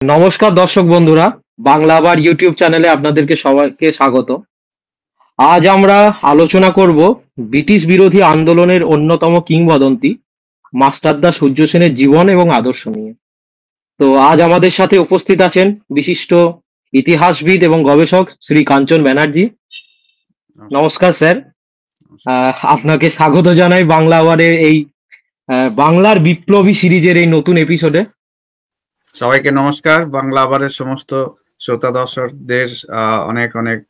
নমস্কার দর্শক বন্ধুরা, বাংলা আবার ইউটিউব চ্যানেলে আপনাদেরকে সবাইকে স্বাগত। আজ আমরা আলোচনা করব ব্রিটিশ বিরোধী আন্দোলনের অন্যতম কিংবদন্তি মাস্টারদা সূর্য সেনের জীবন এবং আদর্শ নিয়ে। তো আজ আমাদের সাথে উপস্থিত আছেন বিশিষ্ট ইতিহাসবিদ এবং গবেষক শ্রী কাঞ্চন ব্যানার্জি। নমস্কার স্যার। আপনাকে স্বাগত জানাই বাংলা আওয়ারের এই বাংলার বিপ্লবী সিরিজের এই নতুন এপিসোডে। সবাইকে নমস্কার। বাংলা আবারের সমস্ত শ্রোতা দর্শকদের অনেক অনেক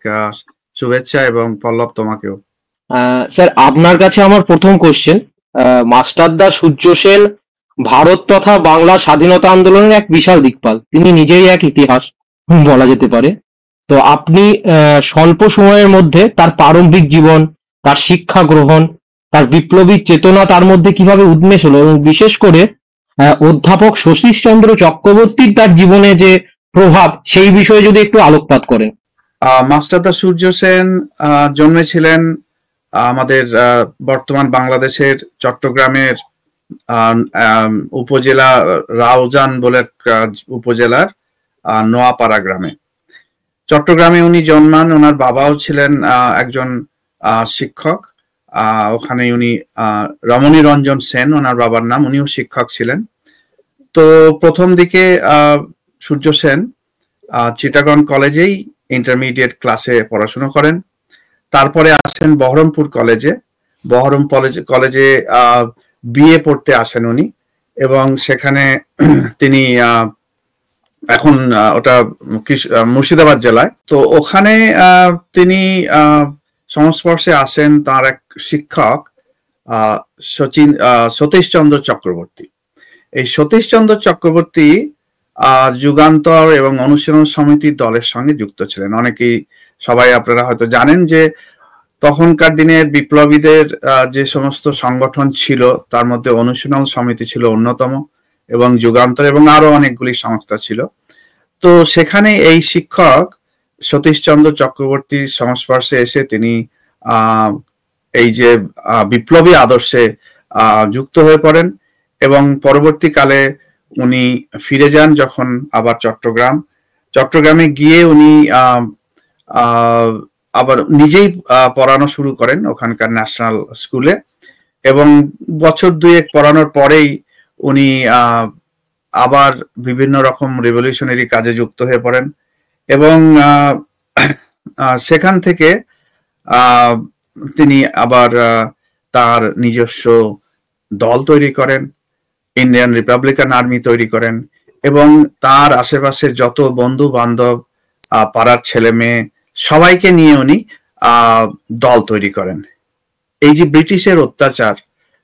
শুভেচ্ছা এবং পল্লব তোমাকেও। স্যার, আপনার কাছে আমার প্রথম কোশ্চেন, মাস্টারদা সূর্য সেন ভারত তথা বাংলা স্বাধীনতা আন্দোলনের এক বিশাল দিকপাল। তিনি নিজেই এক ইতিহাস বলা যেতে পারে। তো আপনি স্বল্প সময়ের মধ্যে তার প্রারম্ভিক জীবন, তার শিক্ষা গ্রহণ, তার বিপ্লবী চেতনা তার মধ্যে কিভাবে উন্মেষ হলো এবং বিশেষ করে অধ্যাপক সতীশচন্দ্র চক্রবর্তীর তার জীবনে যে প্রভাব, সেই বিষয়ে যদি একটু আলোকপাত করেন। মাস্টারদা সূর্য সেন জন্মেছিলেন আমাদের বর্তমান বাংলাদেশের চট্টগ্রামের উপজেলা রাউজান বলে উপজেলার নোয়াপাড়া গ্রামে। চট্টগ্রামে উনি জন্মান। ওনার বাবাও ছিলেন একজন শিক্ষক। ওখানে উনি রমণী রঞ্জন সেন ওনার বাবার নাম, উনিও শিক্ষক ছিলেন। তো প্রথম দিকে সূর্য সেন চিটাগং কলেজেই ইন্টারমিডিয়েট ক্লাসে পড়াশোনা করেন। তারপরে আসেন বহরমপুর কলেজে। কলেজে বিএ পড়তে আসেন উনি, এবং সেখানে তিনি এখন ওটা মুর্শিদাবাদ জেলায়। তো ওখানে তিনি সংস্পর্শে আসেন তার এক শিক্ষক সতীশচন্দ্র চক্রবর্তী। এই সতীশচন্দ্র চক্রবর্তী যুগান্তর এবং অনুশীলন সমিতির দলের সঙ্গে যুক্ত ছিলেন। অনেকেই সবাই আপনারা হয়তো জানেন যে তখনকার দিনের বিপ্লবীদের যে সমস্ত সংগঠন ছিল তার মধ্যে অনুশীলন সমিতি ছিল অন্যতম, এবং যুগান্তর এবং আরো অনেকগুলি সংস্থা ছিল। তো সেখানে এই শিক্ষক সতীশচন্দ্র চক্রবর্তীর সংস্পর্শে এসে তিনি এই যে বিপ্লবী আদর্শে যুক্ত হয়ে পড়েন, এবং পরবর্তীকালে উনি ফিরে যান যখন আবার চট্টগ্রামে গিয়ে উনি আবার নিজেই পড়ানো শুরু করেন ওখানকার ন্যাশনাল স্কুলে, এবং বছর দুয়েক পড়ানোর পরেই উনি আবার বিভিন্ন রকম রেভলিউশনারি কাজে যুক্ত হয়ে পড়েন, এবং সেখান থেকে তিনি আবার তার নিজস্ব দল তৈরি করেন, ইন্ডিয়ান রিপাবলিকান আর্মি তৈরি করেন, এবং তার আশেপাশের যত বন্ধু বান্ধব, পাড়ার ছেলে মেয়ে সবাইকে নিয়ে উনি দল তৈরি করেন। এই যে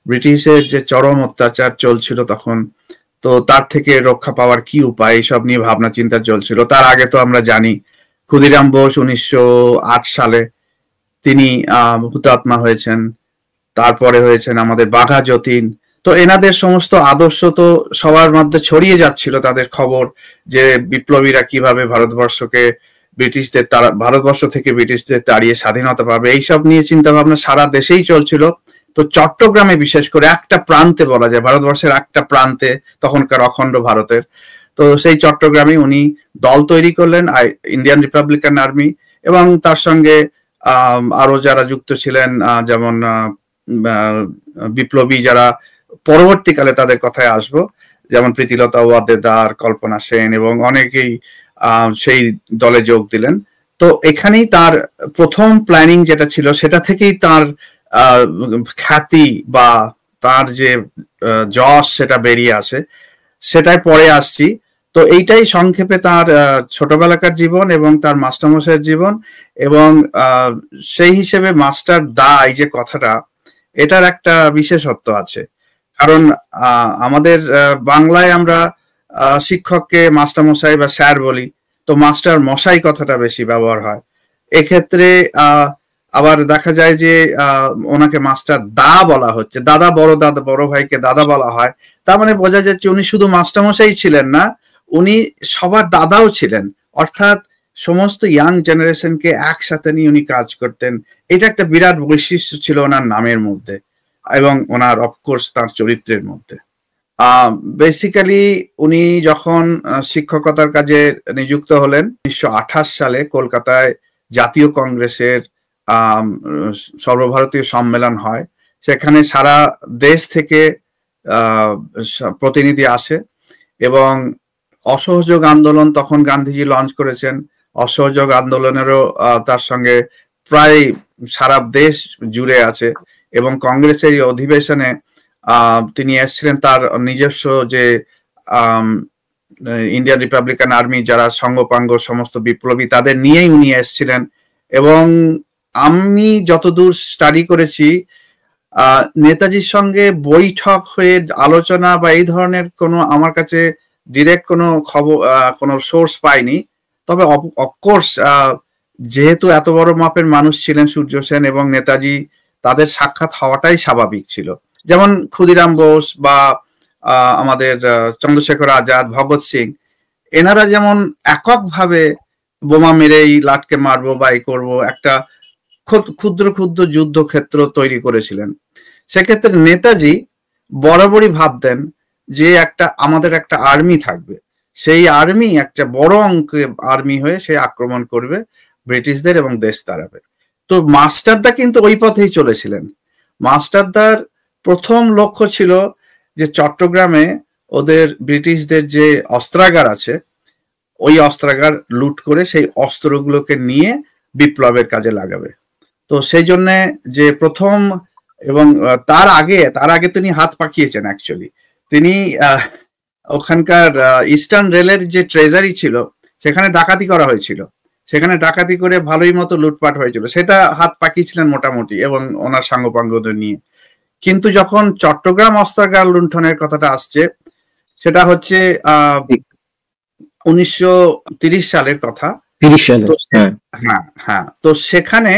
ব্রিটিশের যে চরম অত্যাচার চলছিল তখন, তো তার থেকে রক্ষা পাওয়ার কি উপায়, এইসব নিয়ে ভাবনা চিন্তা চলছিল। তার আগে তো আমরা জানি ক্ষুদিরাম বোস 1908 সালে তিনি হুতাত্মা হয়েছেন। তারপরে হয়েছেন আমাদের বাঘা যতীন। তো এনাদের সমস্ত আদর্শ তো সবার মধ্যে ছড়িয়ে যাচ্ছিল, তাদের খবর যে বিপ্লবীরা কিভাবে ভারতবর্ষ থেকে ব্রিটিশদের তাড়িয়ে স্বাধীনতা পাবে, এইসব নিয়ে চিন্তা ভাবনা সারা দেশেই চলছিল। তো চট্টগ্রামে বিশেষ করে একটা প্রান্তে, বলা যায় ভারতবর্ষের একটা প্রান্তে, তখনকার অখণ্ড ভারতের, তো সেই চট্টগ্রামে উনি দল তৈরি করলেন ইন্ডিয়ান রিপাবলিকান আর্মি, এবং তার সঙ্গে আরো যারা যুক্ত ছিলেন, যেমন বিপ্লবী যারা পরবর্তীকালে তাদের কথায় আসবো, যেমন প্রীতিলতা ওয়াদ্দেদার, কল্পনা সেন এবং অনেকেই সেই দলে যোগ দিলেন। তো এখানেই তার প্রথম প্ল্যানিং যেটা ছিল, সেটা থেকেই তার খ্যাতি বা তার যে যশ সেটা বেরিয়ে আসে, সেটাই পরে আসছি। তো এইটাই সংক্ষেপে তার ছোটবেলাকার জীবন এবং তার মাস্টারমশাইয়ের জীবন, এবং সেই হিসেবে মাস্টার দা এই যে কথাটা, এটার একটা বিশেষত্ব আছে। কারণ আমাদের বাংলায় আমরা শিক্ষককে মাস্টারমশাই বা স্যার বলি, তো মাস্টার মশাই কথাটা বেশি ব্যবহার হয়। এক্ষেত্রে আবার দেখা যায় যে ওনাকে মাস্টার দা বলা হচ্ছে, বড় ভাইকে দাদা বলা হয়। তার মানে বোঝা যাচ্ছে উনি শুধু মাস্টারমশাই ছিলেন না, উনি সবার দাদাও ছিলেন। অর্থাৎ সমস্ত ইয়াং জেনারেশনকে একসাথে নিয়ে উনি কাজ করতেন। এটা একটা বিরাট বৈশিষ্ট্য ছিল ওনার নামের মধ্যে এবং ওনার অফকোর্স তার চরিত্রের মধ্যে। বেসিক্যালি উনি যখন শিক্ষকতার কাজে নিযুক্ত হলেন 1928 সালে কলকাতায় জাতীয় কংগ্রেসের সর্বভারতীয় সম্মেলন হয়। সেখানে সারা দেশ থেকে প্রতিনিধি আসে এবং অসহযোগ আন্দোলন তখন গান্ধীজি লঞ্চ করেছেন। অসহযোগ আন্দোলনেরও তার সঙ্গে প্রায় সারা দেশ জুড়ে আছে এবং কংগ্রেসের এই অধিবেশনে তিনি এসেছিলেন তার নিজস্ব যে ইন্ডিয়ান রিপাবলিকান আর্মি যারা সঙ্গপাঙ্গ সমস্ত বিপ্লবী তাদের নিয়েই উনি এসেছিলেন। এবং আমি যতদূর স্টাডি করেছি নেতাজির সঙ্গে বৈঠক হয়ে আলোচনা বা এই ধরনের কোনো আমার কাছে ডিরেক্ট কোনো খবর কোনো সোর্স পাইনি। তবে অফকোর্স যেহেতু এত বড় মাপের মানুষ ছিলেন সূর্য সেন এবং নেতাজি, তাদের সাক্ষাৎ হওয়াটাই স্বাভাবিক ছিল। যেমন ক্ষুদিরাম বোস বা আমাদের চন্দ্রশেখর আজাদ, ভগৎ সিং, এনারা যেমন এককভাবে বোমা মেরেই লাটকে মারবো বা এই করবো একটা ক্ষুদ্র ক্ষুদ্র যুদ্ধক্ষেত্র তৈরি করেছিলেন। সেক্ষেত্রে নেতাজি বরাবরই ভাবতেন যে আমাদের একটা আর্মি থাকবে, সেই আর্মি একটা বড় অঙ্কের আর্মি হয়ে সে আক্রমণ করবে ব্রিটিশদের এবং দেশ তাড়াবে। তো মাস্টারদা কিন্তু ওই পথেই চলেছিলেন। মাস্টারদার প্রথম লক্ষ্য ছিল যে চট্টগ্রামে ওদের ব্রিটিশদের যে অস্ত্রাগার আছে ওই অস্ত্রাগার লুট করে সেই অস্ত্রগুলোকে নিয়ে বিপ্লবের কাজে লাগাবে। তো সেই জন্য যে প্রথম এবং তার আগে তিনি হাত পাকিয়েছেন। অ্যাকচুয়ালি তিনি ওখানকার ইস্টার্ন রেলের যে ট্রেজারি ছিল সেখানে ডাকাতি করা হয়েছিল, সেখানে ডাকাতি করে ভালোই মতো লুটপাট হয়েছিল, সেটা হাত পাকিয়েছিলেন মোটামুটি এবং ওনার সাঙ্গপাঙ্গদের নিয়ে। কিন্তু যখন চট্টগ্রাম অস্ত্রাগার লুণ্ঠনের কথাটা আসছে সেটা হচ্ছে 1930 সালের কথা। 30 সালে, হ্যাঁ হ্যাঁ। তো সেখানে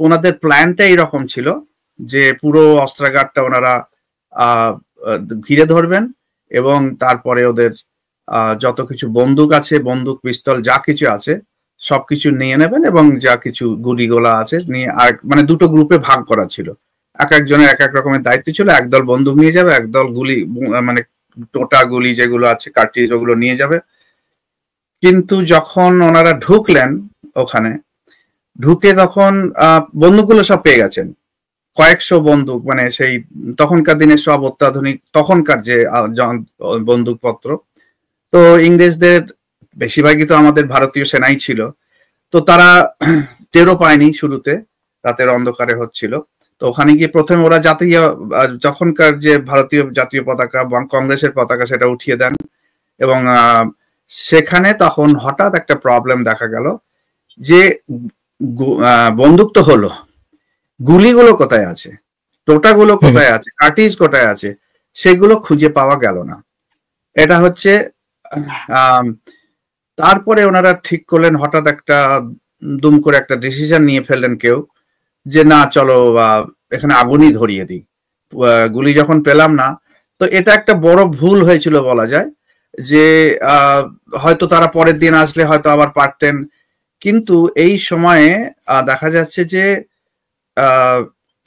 ওনাদের প্ল্যানটা এইরকম ছিল যে পুরো অস্ত্রাগারটা ওনারা ঘিরে ধরবেন এবং তারপরে ওদের যত কিছু বন্দুক আছে, বন্দুক পিস্তল যা কিছু আছে সবকিছু নিয়ে নেবেন এবং যা কিছু গুলিগোলা আছে নিয়ে আর মানে দুটো গ্রুপে ভাগ করা ছিল। এক একজনের এক এক রকমের দায়িত্ব ছিল। একদল বন্দুক নিয়ে যাবে, একদল গুলি মানে টোটা গুলি যেগুলো আছে কার্ট্রিজ ওগুলো নিয়ে যাবে। কিন্তু যখন ওনারা ঢুকলেন ওখানে, ঢুকে তখন বন্দুকগুলো সব পেয়ে গেছেন, কয়েকশো বন্দুক, মানে সেই তখনকার দিনের সব অত্যাধুনিক তখনকার যে বন্দুকপত্র। তো ইংরেজদের বেশিরভাগই তো আমাদের ভারতীয় সেনাই ছিল, তো তারা টেরও পায়নি শুরুতে, রাতের অন্ধকারে হচ্ছিল। তো ওখানে গিয়ে প্রথমে ওরা জাতীয় তখনকার যে ভারতীয় জাতীয় পতাকা বা কংগ্রেসের পতাকা সেটা উঠিয়ে দেন এবং সেখানে তখন হঠাৎ একটা প্রবলেম দেখা গেল যে বন্দুক তো হলো, গুলিগুলো কোথায় আছে, টোটাগুলো কোথায় আছে, কার্টিজ কোথায় আছে, সেগুলো খুঁজে পাওয়া গেল না। এটা হচ্ছে তারপরে ওনারা ঠিক করলেন, হঠাৎ একটা দুম করে একটা ডিসিশন নিয়ে ফেললেন কেউ যে না চলো এখানে আগুনই ধরিয়ে দিই, গুলি যখন পেলাম না। তো এটা একটা বড় ভুল হয়েছিল বলা যায়, যে হয়তো তারা পরের দিন আসলে হয়তো আবার পারতেন। কিন্তু এই সময়ে দেখা যাচ্ছে যে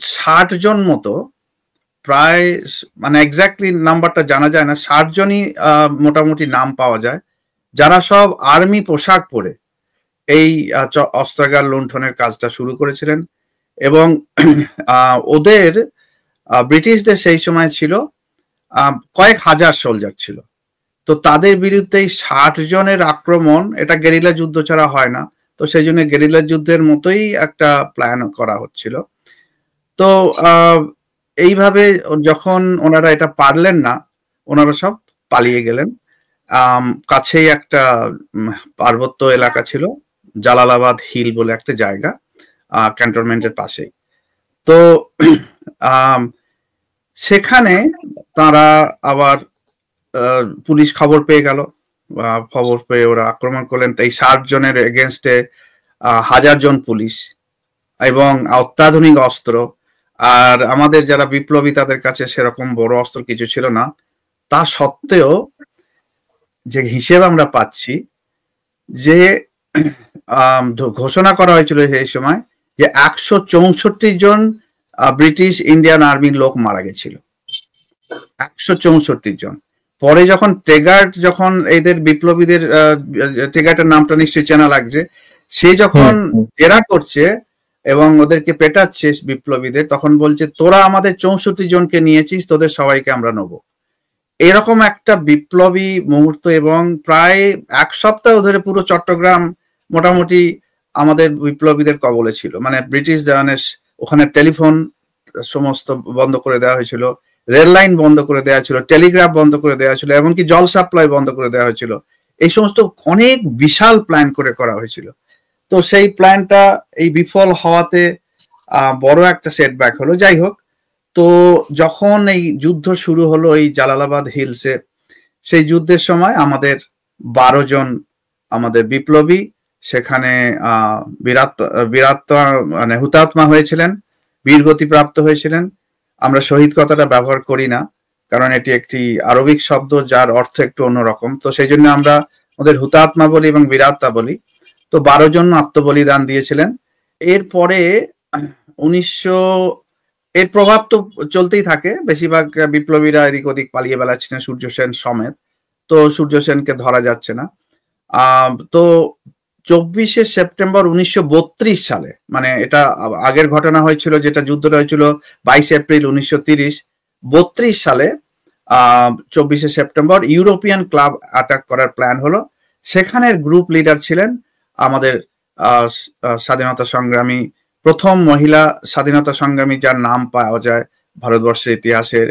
60 জন মতো, প্রায় মানে এক্স্যাক্টলি নাম্বারটা জানা যায় না, 60 জনই মোটামুটি নাম পাওয়া যায় যারা সব আর্মি পোশাক পরে এই অস্ত্রাগার লুণ্ঠনের কাজটা শুরু করেছিলেন। এবং ওদের ব্রিটিশদের সেই সময় ছিল কয়েক হাজার সোলজার ছিল। তো তাদের বিরুদ্ধে 60 জনের আক্রমণ, এটা গেরিলা যুদ্ধ ছাড়া হয় না, তো সেই জন্য গেরিলা যুদ্ধের মতোই একটা প্ল্যান করা হচ্ছিল। তো এইভাবে যখন ওনারা এটা পারলেন না, ওনারা সব পালিয়ে গেলেন। কাছেই একটা পার্বত্য এলাকা ছিল, জালালাবাদ হিল বলে একটা জায়গা, ক্যান্টনমেন্টের পাশেই। তো সেখানে তারা আবার পুলিশ খবর পেয়ে গেল, খবর পেয়ে ওরা আক্রমণ করলেন। এই 60 জনের এগেনস্টে 1000 জন পুলিশ এবং অত্যাধুনিক অস্ত্র। আর আমাদের যারা বিপ্লবী তাদের কাছে সেরকম বড় অস্ত্র কিছু ছিল না। তা সত্ত্বেও যে হিসেব আমরা পাচ্ছি যে ঘোষণা করা হয়েছিল সেই সময় যে 164 জন ব্রিটিশ ইন্ডিয়ান আর্মির লোক মারা গেছিল। 164 জন। পরে যখন ট্রেগার্ড, যখন এদের বিপ্লবীদের, ট্রেগার্ডের নামটা নিশ্চয়ই চেনা লাগছে, সে যখন জেরা করছে এবং ওদেরকে পেটাচ্ছে বিপ্লবীদের, তখন বলছে তোরা আমাদের 64 জনকে নিয়েছিস, তোদের সবাইকে আমরা নেবো। এরকম একটা বিপ্লবী মুহূর্ত, এবং প্রায় এক সপ্তাহ ধরে পুরো চট্টগ্রাম মোটামুটি আমাদের বিপ্লবীদের কবলে ছিল। মানে ব্রিটিশ জাহানের ওখানে টেলিফোন সমস্ত বন্ধ করে দেওয়া হয়েছিল, রেল লাইন বন্ধ করে দেওয়া ছিল, টেলিগ্রাফ বন্ধ করে দেওয়া হয়েছিল, এমনকি জল সাপ্লাই বন্ধ করে দেওয়া হয়েছিল। এই সমস্ত অনেক বিশাল প্ল্যান করে করা হয়েছিল। তো সেই প্ল্যানটা এই বিফল হওয়াতে বড় একটা সেটব্যাক হলো। যাই হোক, তো যখন এই যুদ্ধ শুরু হলো এই জালালাবাদ হিলসে, সেই যুদ্ধের সময় আমাদের 12 জন আমাদের বিপ্লবী সেখানে মানে হুতাত্মা হয়েছিলেন, বীরগতি প্রাপ্ত হয়েছিলেন। আমরা শহীদ কথাটা ব্যবহার করি না, কারণ এটি একটি আরবিক শব্দ যার অর্থ একটু অন্যরকম। তো সেই জন্য আমরা ওদের হুতাত্মা বলি এবং বীরাত্মা বলি। তো 12 জন আত্মবলিদান দিয়েছিলেন। এরপরে 1900 এর প্রভাব তো চলতেই থাকে, বেশিরভাগ বিপ্লবীরা এদিক ওদিক পালিয়ে বেড়াচ্ছিলেন, সূর্য সেন সমেত। তো সূর্য সেনকে ধরা যাচ্ছে না। তো 24শে সেপ্টেম্বর 1932 সালে, মানে এটা আগের ঘটনা হয়েছিল, যেটা যুদ্ধটা হয়েছিল 22 এপ্রিল 1930, 32 সালে 24শে সেপ্টেম্বর ইউরোপিয়ান ক্লাব অ্যাটাক করার প্ল্যান হলো। সেখানের গ্রুপ লিডার ছিলেন আমাদের স্বাধীনতা সংগ্রামী, প্রথম মহিলা স্বাধীনতা সংগ্রামী যার নাম পাওয়া যায় ভারতবর্ষের ইতিহাসের,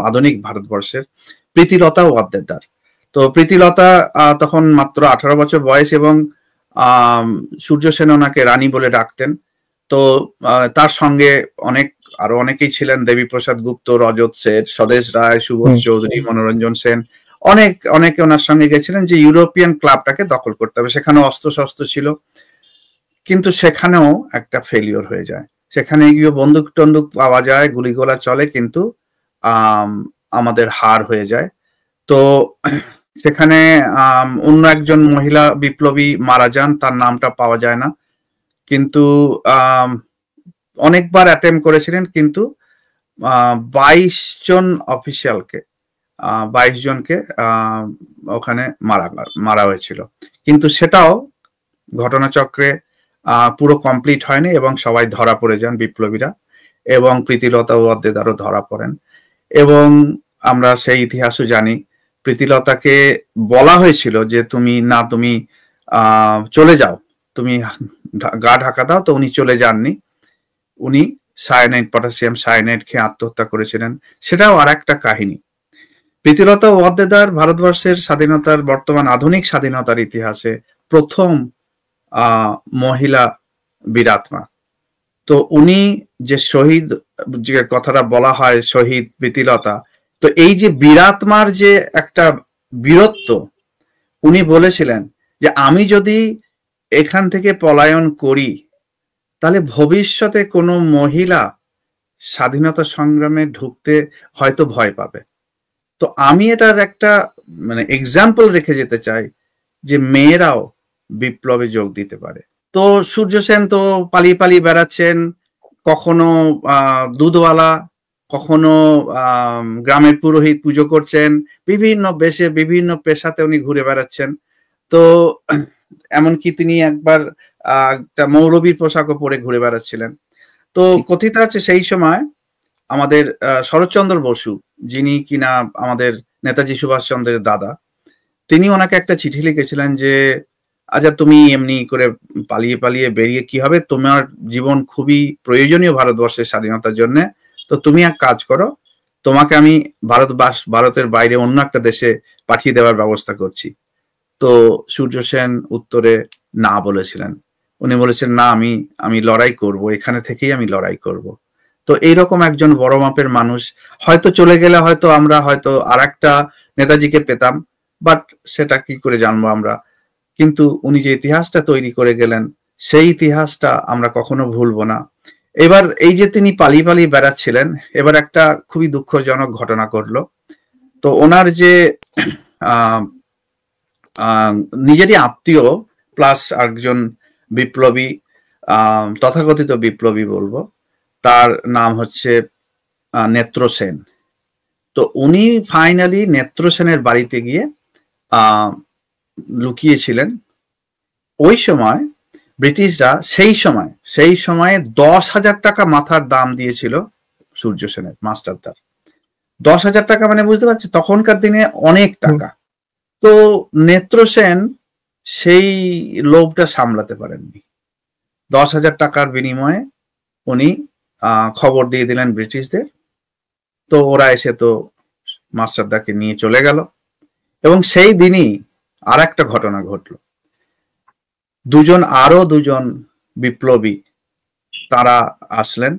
আধুনিক ভারতবর্ষের, প্রীতিলতা ওয়াদ্দেদার। তো প্রীতিলতা তখন মাত্র 18 বছর বয়স, এবং সূর্য সেন ওনাকে রানী বলে ডাকতেন। তো তার সঙ্গে আরো অনেকেই ছিলেন, দেবীপ্রসাদ গুপ্ত, রজত সেন, স্বদেশ রায়, সুবোধ চৌধুরী, মনোরঞ্জন সেন, অনেকে ওনার সঙ্গে গেছিলেন যে ইউরোপিয়ান ক্লাবটাকে দখল করতে হবে। সেখানে অস্ত্র শস্ত্র ছিল, কিন্তু সেখানেও একটা ফেলিওর হয়ে যায়। সেখানে গিয়ে বন্দুক টন্দুক পাওয়া যায়, গুলিগোলা চলে, কিন্তু আমাদের হার হয়ে যায়। তো সেখানে অন্য একজন মহিলা বিপ্লবী মারা যান, তার নামটা পাওয়া যায় না, কিন্তু অনেকবার অ্যাটেম্প করেছিলেন, কিন্তু 22 জন অফিসিয়ালকে 22 জনকে ওখানে মারা হয়েছিল। কিন্তু সেটাও ঘটনাচক্রে পুরো কমপ্লিট হয়নি, এবং সবাই ধরা পড়ে যান বিপ্লবীরা, এবং প্রীতিলতা ওয়াদ্দেদারও ধরা পড়েন। এবং আমরা সেই ইতিহাসও জানি, প্রীতিলতাকে বলা হয়েছিল যে তুমি চলে যাও, তুমি গা ঢাকা দাও, তো উনি চলে যাননি। উনি সায়ানাইড, পটাশিয়াম সায়ানাইড খেয়ে আত্মহত্যা করেছিলেন। সেটাও আর একটা কাহিনী। প্রীতিলতা ওয়াদ্দেদার ভারতবর্ষের স্বাধীনতার, বর্তমান আধুনিক স্বাধীনতার ইতিহাসে প্রথম মহিলা বীরাত্মা। তো উনি যে শহীদ, যে কথাটা বলা হয় শহীদ প্রীতিলতা, তো এই যে বীরাত্মার যে একটা বীরত্ব, উনি বলেছিলেন যে আমি যদি এখান থেকে পলায়ন করি, তাহলে ভবিষ্যতে কোনো মহিলা স্বাধীনতা সংগ্রামে ঢুকতে হয়তো ভয় পাবে। তো আমি এটার একটা মানে এক্সাম্পল রেখে যেতে চাই যে মেয়েরাও বিপ্লবে যোগ দিতে পারে। তো সূর্য সেন তো পালিয়ে পালিয়ে বেড়াচ্ছেন, কখনো দুধওয়ালা, কখনো গ্রামের পুরোহিত, পুজো করছেন, বিভিন্ন বেশে বিভিন্ন পেশাতে উনি ঘুরে বেড়াচ্ছেন। তো এমনকি তিনি একবার একটা মৌরবীর পোশাকও পরে ঘুরে বেড়াচ্ছিলেন। তো কথিত আছে সেই সময় আমাদের শরৎচন্দ্র বসু, যিনি কিনা আমাদের নেতাজি সুভাষচন্দ্রের দাদা, তিনি ওনাকে একটা চিঠি লিখেছিলেন যে আচ্ছা তুমি এমনি করে পালিয়ে পালিয়ে বেরিয়ে কি হবে, তোমার জীবন খুবই প্রয়োজনীয় ভারতবর্ষের স্বাধীনতার জন্য, তো তুমি এক কাজ করো, তোমাকে আমি ভারতের বাইরে অন্য একটা দেশে পাঠিয়ে দেওয়ার ব্যবস্থা করছি। তো সূর্য সেন উত্তরে না বলেছিলেন। উনি বলেছেন না, আমি লড়াই করব, এখানে থেকেই আমি লড়াই করব। তো এইরকম একজন বড় মাপের মানুষ হয়তো চলে গেলে হয়তো আমরা হয়তো আর একটা নেতাজিকে পেতাম, বাট সেটা কি করে জানবো আমরা। কিন্তু উনি যে ইতিহাসটা তৈরি করে গেলেন, সেই ইতিহাসটা আমরা কখনো ভুলবো না। এবার এই যে তিনি পালিয়ে পালিয়ে বেড়াচ্ছিলেন, এবার একটা খুবই দুঃখজনক ঘটনা ঘটলো। তো ওনার যে নিজেরই আত্মীয় প্লাস একজন বিপ্লবী, তথাকথিত বিপ্লবী বলবো, তার নাম হচ্ছে নেত্র সেন। তো উনি ফাইনালি নেত্র সেনের বাড়িতে গিয়ে লুকিয়েছিলেন। ওই সময় ব্রিটিশরা সেই সময়ে 10,000 টাকা মাথার দাম দিয়েছিল সূর্য সেনের, মাস্টারদার। 10,000 টাকা মানে বুঝতে পারছি তখনকার দিনে অনেক টাকা। তো নেত্র সেন সেই লোভটা সামলাতে পারেননি। 10,000 টাকার বিনিময়ে উনি খবর দিয়ে দিলেন ব্রিটিশদের। তো ওরা এসে তো মাস্টারদাকে নিয়ে চলে গেল, এবং সেই দিনই আর একটা ঘটনা ঘটলো। আরো দুজন বিপ্লবী তারা আসলেন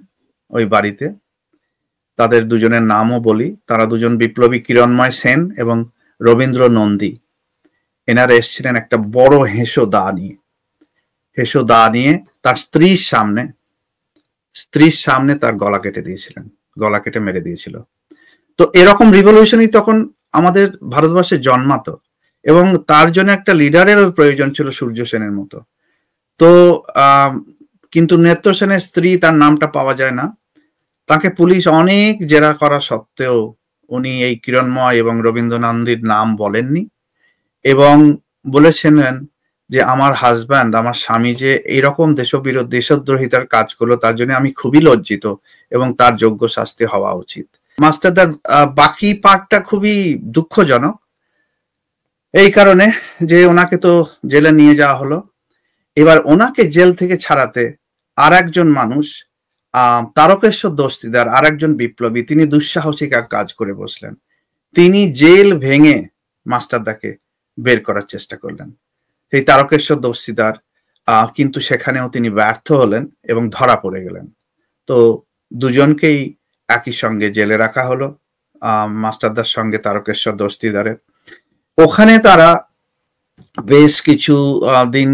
ওই বাড়িতে। তাদের দুজনের নামও বলি, তারা দুজন বিপ্লবী কিরণময় সেন এবং রবীন্দ্র নন্দী। এনারা এসেছিলেন একটা বড় হেঁসো দা নিয়ে তার স্ত্রীর সামনে তার গলা কেটে দিয়েছিলেন, গলা কেটে মেরে দিয়েছিল। তো এরকম রিভলিউশনই তখন আমাদের ভারতবর্ষে জন্মাতো, এবং তার জন্য একটা লিডারের প্রয়োজন ছিল সূর্য সেনের মতো। তো কিন্তু নেত্র সেনের স্ত্রী, তার নামটা পাওয়া যায় না, তাকে পুলিশ অনেক জেরা করা সত্ত্বেও উনি এই কিরণময় এবং রবীন্দ্রনন্দীর নাম বলেননি, এবং বলেছিলেন যে আমার হাজব্যান্ড, আমার স্বামী যে এইরকম দেশদ্রোহিতার কাজ করলো, তার জন্য আমি খুবই লজ্জিত এবং তার যোগ্য শাস্তি হওয়া উচিত। মাস্টারদার বাকি পার্টটা খুবই দুঃখজনক, এই কারণে যে ওনাকে তো জেলে নিয়ে যাওয়া হলো। এবার ওনাকে জেল থেকে ছাড়াতে আর একজন মানুষ, তারকেশ্বর দস্তিদার, আর একজন বিপ্লবী, তিনি দুঃসাহসিক এক কাজ করে বসলেন। তিনি জেল ভেঙে মাস্টারদাকে বের করার চেষ্টা করলেন, সেই তারকেশ্বর দস্তিদার, কিন্তু সেখানেও তিনি ব্যর্থ হলেন এবং ধরা পড়ে গেলেন। তো দুজনকেই একই সঙ্গে জেলে রাখা হলো, মাস্টারদার সঙ্গে তারকেশ্বর দস্তিদারের। ওখানে তারা বেশ কিছু দিন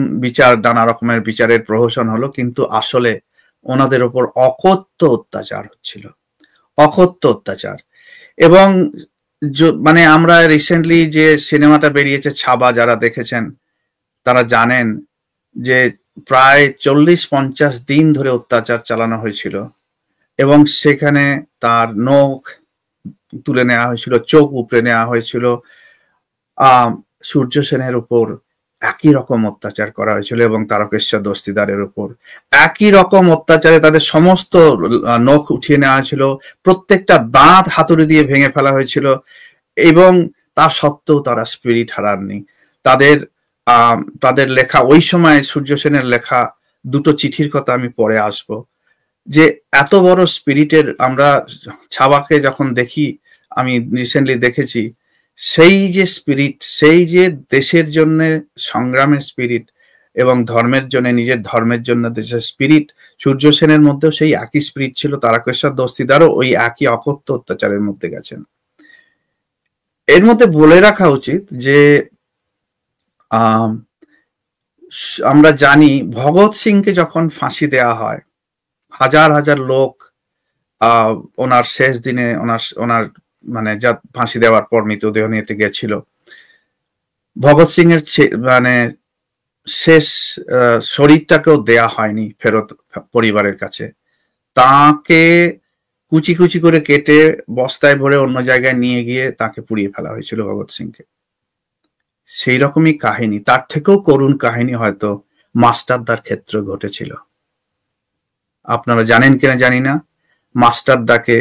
নানা রকমের বিচারের প্রহসন হলো, কিন্তু আসলে ওনাদের ওপর অকথ্য অত্যাচার। এবং মানে আমরা রিসেন্টলি যে সিনেমাটা বেরিয়েছে ছাবা, যারা দেখেছেন তারা জানেন যে প্রায় 40-50 দিন ধরে অত্যাচার চালানো হয়েছিল, এবং সেখানে তার নখ তুলে নেওয়া হয়েছিল, চোখ উপড়ে নেওয়া হয়েছিল। সূর্য সেনের উপর একই রকম অত্যাচার করা হয়েছিল, এবং তারকেশ্বর দস্তিদারের উপর একই রকম অত্যাচারে তাদের সমস্ত নখ উঠিয়ে নেওয়া হয়েছিল, প্রত্যেকটা দাঁত হাতুড়ি দিয়ে ভেঙে ফেলা হয়েছিল, এবং তা সত্ত্বেও তারা স্পিরিট হারাননি। তাদের লেখা, ওই সময় সূর্য সেনের লেখা দুটো চিঠির কথা আমি পরে আসব, যে এত বড় স্পিরিটের, আমরা ছাবাকে যখন দেখি, আমি রিসেন্টলি দেখেছি, সেই যে স্পিরিট, সেই যে দেশের জন্য সংগ্রামের স্পিরিট এবং ধর্মের জন্য, নিজের ধর্মের জন্য দেশের স্পিরিট, সূর্য সেনের মধ্যেও সেই একই স্পিরিট ছিল। তারকেশ্বর দস্তিদারও ওই একই অকথ্য অত্যাচারের মধ্যে গেছেন। এর মধ্যে বলে রাখা উচিত যে আমরা জানি ভগৎ সিংকে যখন ফাঁসি দেওয়া হয়, হাজার হাজার লোক ওনার শেষ দিনে, ওনার মানে যা ফাঁসি দেওয়ার পর মৃতদেহ নিতে গেছিল। ভগৎ সিং এর মানে শেষ শরীরটাকেও দেয়া হয়নি ফেরত পরিবারের কাছে, তাকে কুচি কুচি করে কেটে বস্তায় ভরে অন্য জায়গায় নিয়ে গিয়ে তাকে পুড়িয়ে ফেলা হয়েছিল ভগৎ সিংকে। সেই রকমই কাহিনী, তার থেকেও করুণ কাহিনী হয়তো মাস্টারদার ক্ষেত্রে ঘটেছিল। আপনারা জানেন কিনা জানি না, মাস্টারদাকে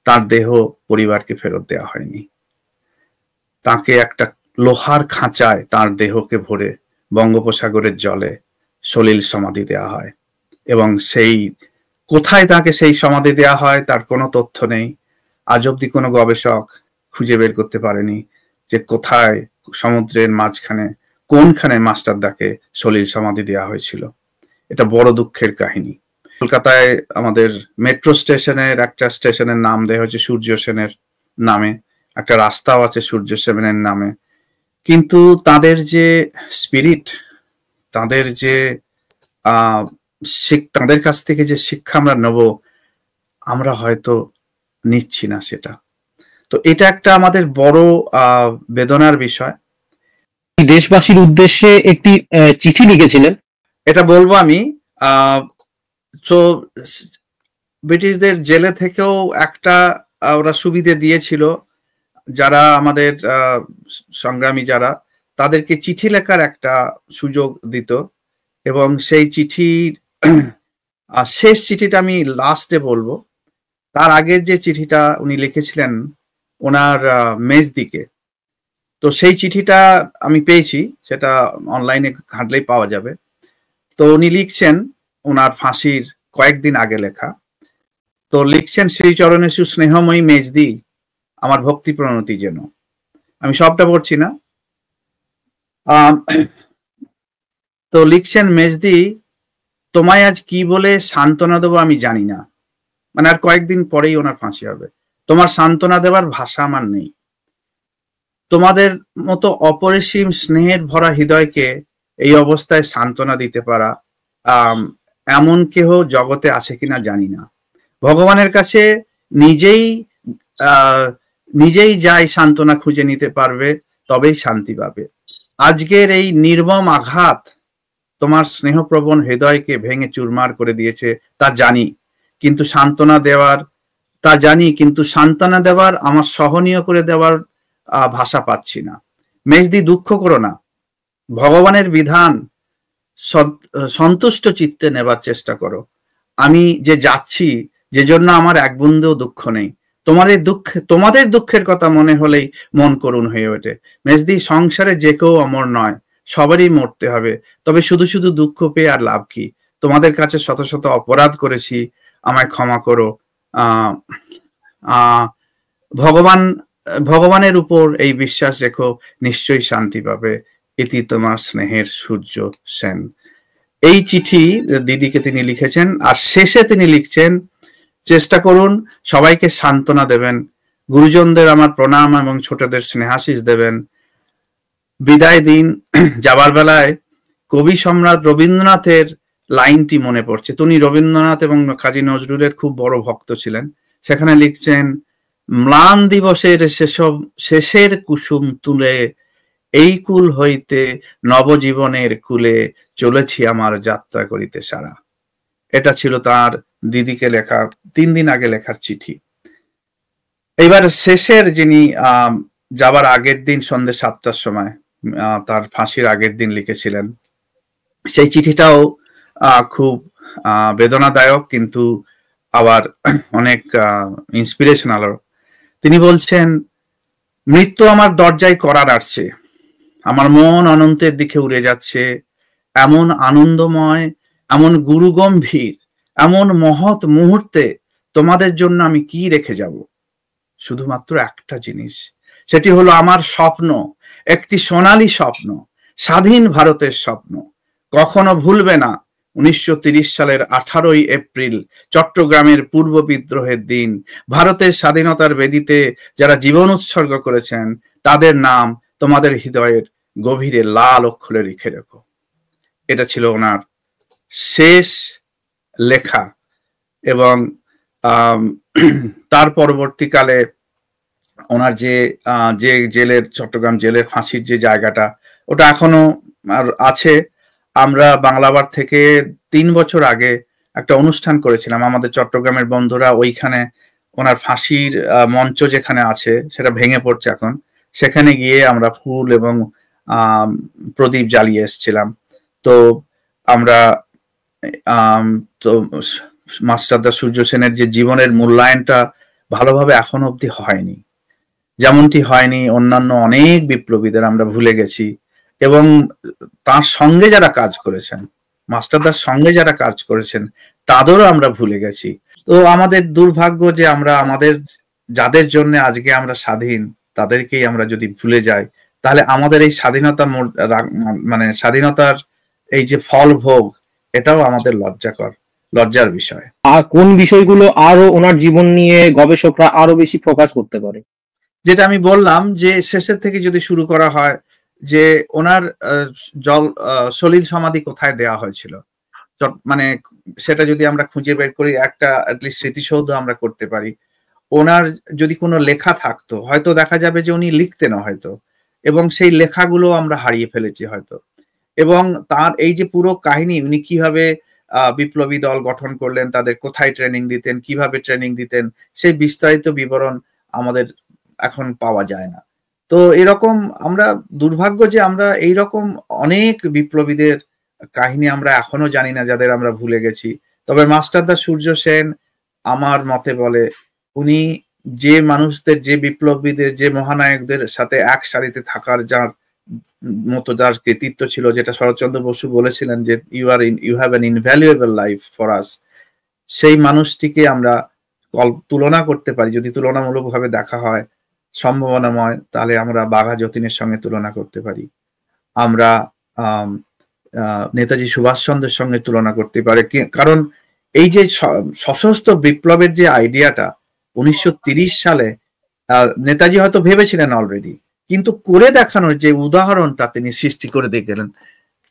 তার দেহ পরিবারকে ফেরত দেওয়া হয়নি। তাকে একটা লোহার খাঁচায় তার দেহকে ভরে বঙ্গোপসাগরের জলে সলিল সমাধি দেওয়া হয়, এবং সেই কোথায় তাকে সেই সমাধি দেওয়া হয় তার কোনো তথ্য নেই। আজ অব্দি কোনো গবেষক খুঁজে বের করতে পারেনি যে কোথায়, সমুদ্রের মাঝখানে কোনখানে মাস্টারদাকে সলিল সমাধি দেওয়া হয়েছিল। এটা বড় দুঃখের কাহিনী। কলকাতায় আমাদের মেট্রো স্টেশনের একটা স্টেশনের নাম দেওয়া হয়েছে সূর্য সেনের নামে, একটা রাস্তাও আছে সূর্য সেনের নামে, কিন্তু তাদের যে স্পিরিট, তাদের যে তাদের কাছ থেকে যে শিক্ষা আমরা নেব, আমরা হয়তো নিচ্ছি না সেটা। তো এটা একটা আমাদের বড় বেদনার বিষয়। দেশবাসীর উদ্দেশ্যে একটি চিঠি লিখেছিলেন, এটা বলবো আমি। তো ব্রিটিশদের জেলে থেকেও একটা ওরা সুবিধে দিয়েছিল, যারা আমাদের সংগ্রামী যারা, তাদেরকে চিঠি লেখার একটা সুযোগ দিত, এবং সেই চিঠির শেষ চিঠিটা আমি লাস্টে বলবো। তার আগের যে চিঠিটা উনি লিখেছিলেন ওনার মেজদিকে, তো সেই চিঠিটা আমি পেয়েছি, সেটা অনলাইনে ঘাঁটলেই পাওয়া যাবে। তো উনি লিখছেন ওনার ফাঁসির কয়েকদিন আগে লেখা, তো লিখছেন, সেই চরণে সুস্নেহময়ী মেজদি, আমার ভক্তি প্রণতি যেন। আমি সবটা পড়ছি না। তো লিখছেন, মেজদি, তোমায় আজ কি বলে সান্ত্বনা দেবো আমি জানি না। মানে আর কয়েকদিন পরেই ওনার ফাঁসি হবে। তোমার সান্ত্বনা দেওয়ার ভাষা আমার নেই। তোমাদের মতো অপরিসীম স্নেহের ভরা হৃদয়কে এই অবস্থায় সান্ত্বনা দিতে পারা এমন কেহ জগতে আছে কিনা জানি না। ভগবানের কাছে নিজেই নিজেই যাই সান্ত্বনা খুঁজে নিতে পারবে, তবেই শান্তি পাবে। আজকের এই নির্মম আঘাত তোমার স্নেহপ্রবণ হৃদয়কে ভেঙে চুরমার করে দিয়েছে, তা জানি, কিন্তু সান্ত্বনা দেওয়ার আমার সহনীয় করে দেওয়ার ভাষা পাচ্ছি না। মেজদি, দুঃখ করো না, ভগবানের বিধান সন্তুষ্ট চিত্তে নেবার চেষ্টা করো। আমি যে যাচ্ছি, যে জন্য আমার এক বিন্দুও দুঃখ নেই। তোমাদের দুঃখের কথা মনে হলেই মন করুণ হয়ে ওঠে। মেজদি, সংসারে যে কেউ অমর নয়, সবারই মরতে হবে, তবে শুধু শুধু দুঃখ পেয়ে আর লাভ কি? তোমাদের কাছে শত শত অপরাধ করেছি, আমায় ক্ষমা করো। ভগবানের উপর এই বিশ্বাস রেখো, নিশ্চয়ই শান্তি পাবে। ইতি তোমার স্নেহের সূর্য সেন। এই চিঠি দিদিকে তিনি লিখেছেন, আর শেষে তিনি লিখছেন, চেষ্টা করুন সবাইকে সান্ত্বনা দেবেন, গুরুজনদের আমার প্রণাম এবং ছোটদের স্নেহাশিস দেবেন। বিদায় দিন যাবার বেলায় কবি সম্রাট রবীন্দ্রনাথের লাইনটি মনে পড়ছে। তিনি রবীন্দ্রনাথ এবং কাজী নজরুলের খুব বড় ভক্ত ছিলেন। সেখানে লিখছেন, ম্লান দিবসের শেষের কুসুম তুলে এই কুল হইতে নবজীবনের কুলে চলেছি আমার যাত্রা করিতে সারা। এটা ছিল তার দিদিকে লেখা 3 দিন আগে লেখার চিঠি। এবার শেষের যিনি যাবার আগের দিন সন্ধ্যে 7টার সময়, তার ফাঁসির আগের দিন লিখেছিলেন, সেই চিঠিটাও খুব বেদনাদায়ক, কিন্তু আবার অনেক ইন্সপিরেশনাল। তিনি বলছেন, মৃত্যু আমার দরজায় কড়া নাড়ছে, আমার মন অনন্তের দিকে উড়ে যাচ্ছে। এমন আনন্দময়, এমন গুরুগম্ভীর, এমন মহৎ মুহূর্তে তোমাদের জন্য আমি কি রেখে যাব? শুধুমাত্র একটা জিনিস, সেটি হলো আমার স্বপ্ন, একটি সোনালী স্বপ্ন, স্বাধীন ভারতের স্বপ্ন। কখনো ভুলবে না 1930 সালের 18ই এপ্রিল, চট্টগ্রামের পূর্ব বিদ্রোহের দিন। ভারতের স্বাধীনতার বেদিতে যারা জীবন উৎসর্গ করেছেন, তাদের নাম তোমাদের হৃদয়ের গভীরে লাল অক্ষরে লিখে রেখো। এটা ছিল ওনার শেষ লেখা। এবং তার পরবর্তীকালে ওনার যে জেলের, চট্টগ্রাম জেলের ফাঁসির যে জায়গাটা, ওটা এখনো আর আছে। আমরা বাংলাবার থেকে 3 বছর আগে একটা অনুষ্ঠান করেছিলাম, আমাদের চট্টগ্রামের বন্ধুরা ওইখানে ওনার ফাঁসির মঞ্চ যেখানে আছে সেটা ভেঙে পড়ছে এখন, সেখানে গিয়ে আমরা ফুল এবং প্রদীপ জ্বালিয়ে এসেছিলাম। তো আমরা তো মাস্টারদা সূর্য সেনের যে জীবনের মূল্যায়নটা ভালোভাবে এখন অবধি হয়নি, যেমনটি হয়নি অন্যান্য অনেক বিপ্লবীদের আমরা ভুলে গেছি। এবং তার সঙ্গে যারা কাজ করেছেন, মাস্টারদার সঙ্গে যারা কাজ করেছেন, তাদেরও আমরা ভুলে গেছি। তো আমাদের দুর্ভাগ্য যে আমরা আমাদের যাদের জন্য আজকে আমরা স্বাধীন, তাদেরকেই আমরা যদি ভুলে যাই, তাহলে আমাদের এই স্বাধীনতা, মানে স্বাধীনতার এই যে ফল ভোগ, এটাও আমাদের লজ্জার বিষয়। আর কোন বিষয়গুলো আরো ওনার জীবন নিয়ে গবেষকরা আরো বেশি ফোকাস করতে পারে? যেটা আমি বললাম, যে শেষের থেকে যদি শুরু করা হয়, যে ওনার সলিল সমাধি কোথায় দেয়া হয়েছিল, মানে সেটা যদি আমরা খুঁজে বের করি, একটা অ্যাটলিস্ট স্মৃতিসৌধ আমরা করতে পারি। ওনার যদি কোনো লেখা থাকতো, হয়তো দেখা যাবে যে উনি লিখতেন হয়তো, এবং সেই লেখাগুলো আমরা হারিয়ে ফেলেছি হয়তো। এবং তার এই যে পুরো কাহিনী, উনি কিভাবে বিপ্লবী দল গঠন করলেন, তাদের কোথায় ট্রেনিং দিতেন, কিভাবে ট্রেনিং দিতেন, সেই বিস্তারিত বিবরণ আমাদের এখন পাওয়া যায় না। তো এরকম আমরা দুর্ভাগ্য যে আমরা এইরকম অনেক বিপ্লবীদের কাহিনী আমরা এখনো জানি না, যাদের আমরা ভুলে গেছি। তবে মাস্টারদা সূর্য সেন আমার মতে বলে, উনি যে মানুষদের, যে বিপ্লবীদের, যে মহানায়কদের সাথে এক সারিতে থাকার যার মতো যার কৃতিত্ব ছিল, যেটা শরৎচন্দ্র বসু বলেছিলেন যে you have an invaluable life for us, সেই মানুষটিকে আমরা তুলনা করতে পারি। যদি তুলনামূলকভাবে দেখা হয় সম্ভাবনাময়, তাহলে আমরা বাঘা যতীনের সঙ্গে তুলনা করতে পারি, আমরা নেতাজি সুভাষচন্দ্রের সঙ্গে তুলনা করতে পারি। কারণ এই যে সশস্ত্র বিপ্লবের যে আইডিয়াটা 1930 সালে নেতাজি হয়তো ভেবেছিলেন অলরেডি, কিন্তু করে দেখানোর যে উদাহরণটা তিনি সৃষ্টি করে দিয়ে গেলেন,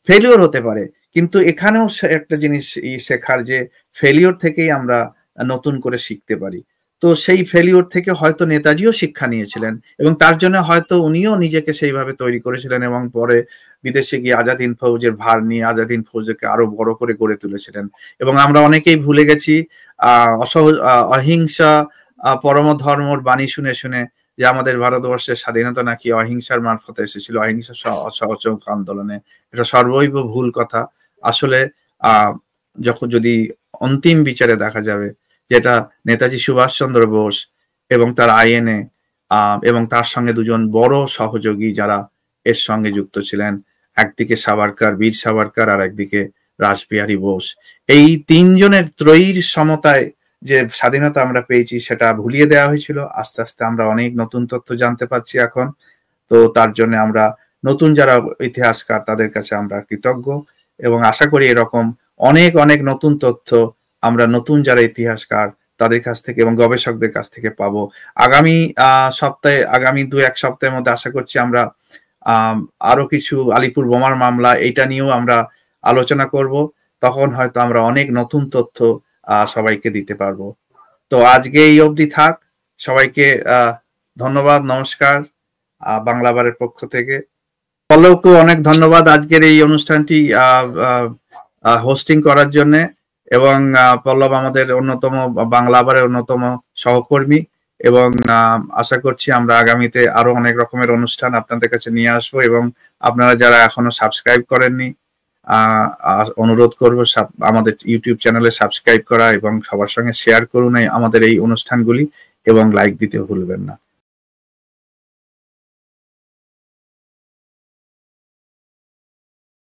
ফেলিওর হতে পারে, কিন্তু এখানেও একটা জিনিস শেখার, যে ফেলিওর থেকেই আমরা নতুন করে শিখতে পারি। তো সেই ফেলিওর থেকে হয়তো নেতাজিও শিক্ষা নিয়েছিলেন, এবং তার জন্য হয়তো উনিও নিজেকে সেইভাবে তৈরি করেছিলেন, এবং পরে বিদেশে গিয়ে আজাদ হিন্দ ফৌজের ভার নিয়ে আজাদ হিন্দ ফৌজকে আরো বড় করে গড়ে তুলেছিলেন। এবং আমরা অনেকেই ভুলে গেছি অহিংসা পরম ধর্মর বাণী শুনে শুনে, যে আমাদের ভারতবর্ষের স্বাধীনতা নাকি অহিংসার মারফতে এসেছিল, অহিংসা সহযোগ আন্দোলনে। এটা সর্বৈব ভুল কথা। আসলে যখন যদি অন্তিম বিচারে দেখা যাবে, যেটা নেতাজি সুভাষচন্দ্র বোস এবং তার আইএনএ এবং তার সঙ্গে দুজন বড় সহযোগী যারা এর সঙ্গে যুক্ত ছিলেন, একদিকে সাভারকার, বীর সাভারকার, আর একদিকে রাসবিহারী বোস, এই তিনজনের ত্রয়ীর সমতায় যে স্বাধীনতা আমরা পেয়েছি, সেটা ভুলিয়ে দেওয়া হয়েছিল। আস্তে আস্তে আমরা অনেক নতুন তথ্য জানতে পারছি এখন। তো তার জন্য আমরা নতুন যারা ইতিহাসকার, তাদের কাছে আমরা কৃতজ্ঞ, এবং আশা করি এরকম অনেক অনেক নতুন তথ্য আমরা নতুন যারা ইতিহাসকার তাদের কাছ থেকে এবং গবেষকদের কাছ থেকে পাবো। আগামী সপ্তাহে, আগামী 2-1 সপ্তাহের মধ্যে আশা করছি আমরা আরো কিছু আলিপুর বোমার মামলা, এইটা নিয়েও আমরা আলোচনা করব। তখন হয়তো আমরা অনেক নতুন তথ্য সবাইকে দিতে পারবো। তো আজকে এই অবধি থাক। সবাইকে ধন্যবাদ, নমস্কার বাংলাবারের পক্ষ থেকে। পল্লবকে অনেক ধন্যবাদ আজকের এই অনুষ্ঠানটি হোস্টিং করার জন্য, এবং পল্লব আমাদের অন্যতম বাংলাবারের অন্যতম সহকর্মী, এবং আশা করছি আমরা আগামীতে আরো অনেক রকমের অনুষ্ঠান আপনাদের কাছে নিয়ে আসবো। এবং আপনারা যারা এখনো সাবস্ক্রাইব করেননি, অনুরোধ করবো আমাদের ইউটিউব চ্যানেলে সাবস্ক্রাইব করা, এবং সবার সঙ্গে শেয়ার করুন আমাদের এই অনুষ্ঠানগুলি, এবং লাইক দিতে ভুলবেন না।